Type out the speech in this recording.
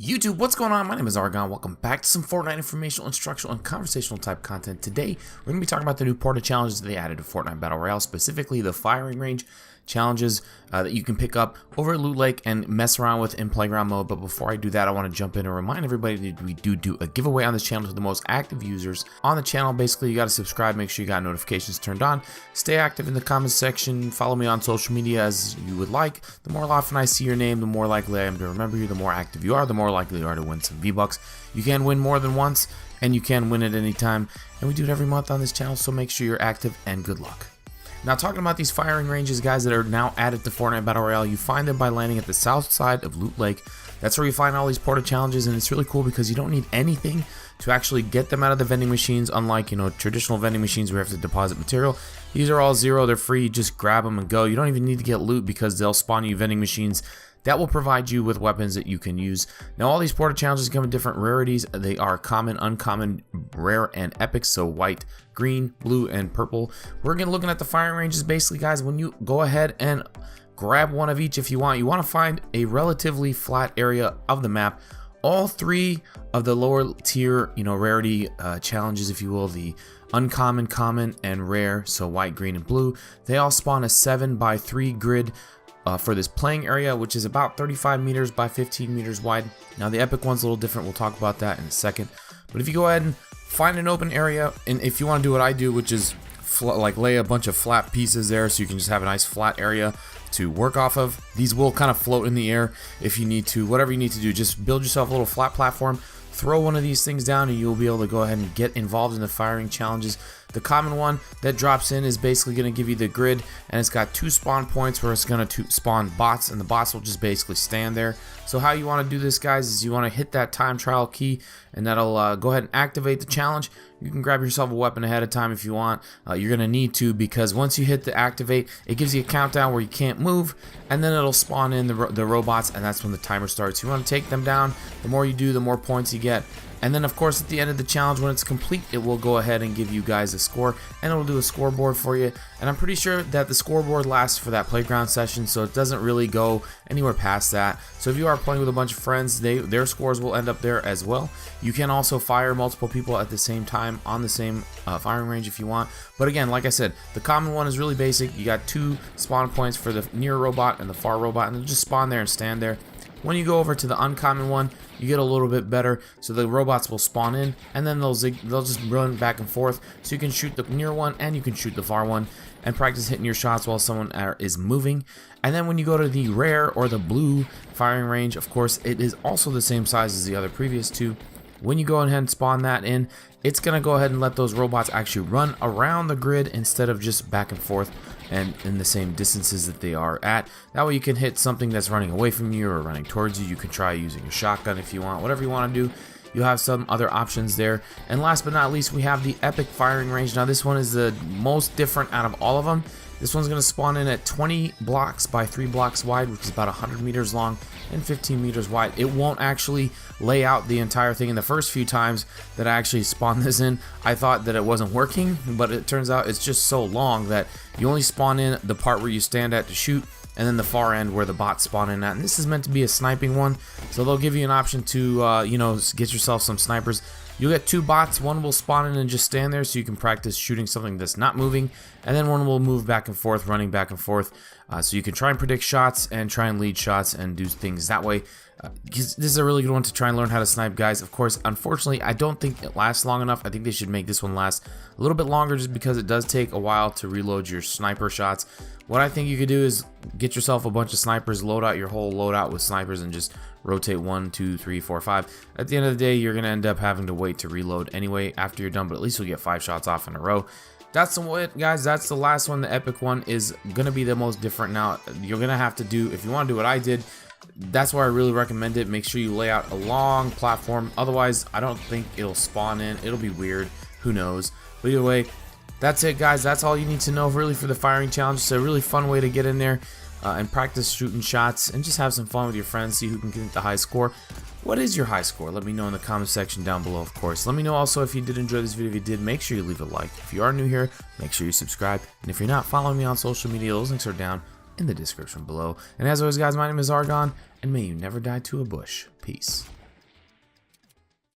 YouTube, what's going on? My name is Argon. Welcome back to some Fortnite informational, instructional, and conversational type content. Today, we're going to be talking about the new portal challenges that they added to Fortnite Battle Royale, specifically the firing range challenges that you can pick up over at Loot Lake and mess around with in playground mode. But before I do that, I want to jump in and remind everybody that we do a giveaway on this channel to the most active users on the channel. Basically, you got to subscribe, make sure you got notifications turned on, stay active in the comments section, follow me on social media as you would like. The more often I see your name, the more likely I am to remember you. The more active you are, the more likely you are to win some V-Bucks. You can win more than once, and you can win at any time, and we do it every month on this channel, so make sure you're active and good luck. Now, talking about these firing ranges, guys, that are now added to Fortnite Battle Royale, you find them by landing at the south side of Loot Lake. That's where you find all these portal challenges, and it's really cool because you don't need anything to actually get them out of the vending machines, unlike, traditional vending machines where you have to deposit material. These are all zero, they're free, just grab them and go. You don't even need to get loot because they'll spawn you vending machines that will provide you with weapons that you can use. Now, all these portal challenges come in different rarities. They are common, uncommon, rare, and epic. So white, green, blue, and purple. We're going to looking at the firing ranges. Basically, guys, when you go ahead and grab one of each if you want to find a relatively flat area of the map. All three of the lower tier, rarity challenges, if you will, the uncommon, common, and rare, so white, green, and blue, they all spawn a 7x3 grid for this playing area, which is about 35 meters by 15 meters wide. Now, the epic one's a little different. We'll talk about that in a second. But if you go ahead and find an open area, and if you want to do what I do, which is lay a bunch of flat pieces there so you can just have a nice flat area to work off of. These will kind of float in the air if you need to. Whatever you need to do, just build yourself a little flat platform, throw one of these things down, and you'll be able to go ahead and get involved in the firing challenges. The common one that drops in is basically going to give you the grid, and it's got 2 spawn points where it's going to spawn bots, and the bots will just basically stand there. So how you want to do this, guys, is you want to hit that time trial key, and that'll go ahead and activate the challenge. You can grab yourself a weapon ahead of time if you want. You're going to need to, because once you hit the activate, it gives you a countdown where you can't move, and then it'll spawn in the robots, and that's when the timer starts. You want to take them down. The more you do, the more points you get. And then, of course, at the end of the challenge, when it's complete, it will go ahead and give you guys a score, and it'll do a scoreboard for you. And I'm pretty sure that the scoreboard lasts for that playground session, so it doesn't really go anywhere past that. So if you are playing with a bunch of friends, their scores will end up there as well. You can also fire multiple people at the same time on the same firing range if you want. But again, like I said, the common one is really basic. You got 2 spawn points for the near robot and the far robot, and they'll just spawn there and stand there. When you go over to the uncommon one, you get a little bit better. So the robots will spawn in, and then they'll just run back and forth. So you can shoot the near one, and you can shoot the far one, and practice hitting your shots while someone is moving. And then when you go to the rare or the blue firing range, of course, it is also the same size as the other previous 2. When you go ahead and spawn that in, it's going to go ahead and let those robots actually run around the grid instead of just back and forth and in the same distances that they are at. That way you can hit something that's running away from you or running towards you. You can try using a shotgun if you want. Whatever you want to do, you have some other options there. And last but not least, we have the epic firing range. Now, this one is the most different out of all of them. This one's going to spawn in at 20 blocks by 3 blocks wide, which is about 100 meters long and 15 meters wide. It won't actually lay out the entire thing. In the first few times that I actually spawned this in, I thought that it wasn't working, but it turns out it's just so long that you only spawn in the part where you stand at to shoot, and then the far end where the bots spawn in at. And this is meant to be a sniping one, so they'll give you an option to get yourself some snipers. You'll get 2 bots. One will spawn in and just stand there so you can practice shooting something that's not moving, and then one will move back and forth, running back and forth, so you can try and predict shots and try and lead shots and do things that way. This is a really good one to try and learn how to snipe, guys. Of course, unfortunately, I don't think it lasts long enough. I think they should make this one last a little bit longer just because it does take a while to reload your sniper shots. What I think you could do is get yourself a bunch of snipers, load out your whole loadout with snipers, and just rotate 1, 2, 3, 4, 5. At the end of the day, you're going to end up having to wait to reload anyway after you're done, but at least you'll get 5 shots off in a row. That's it, guys. That's the last one. The epic one is going to be the most different. Now, you're going to have to do, if you want to do what I did, that's why I really recommend it. Make sure you lay out a long platform. Otherwise, I don't think it'll spawn in. It'll be weird. Who knows? But either way, that's it, guys. That's all you need to know really for the firing challenge. It's a really fun way to get in there and practice shooting shots and just have some fun with your friends. See who can get the high score. What is your high score? Let me know in the comment section down below, of course. Let me know also if you did enjoy this video. If you did, make sure you leave a like. If you are new here, make sure you subscribe. And if you're not following me on social media, those links are down in the description below. And as always, guys, my name is Argon, and may you never die to a bush. Peace.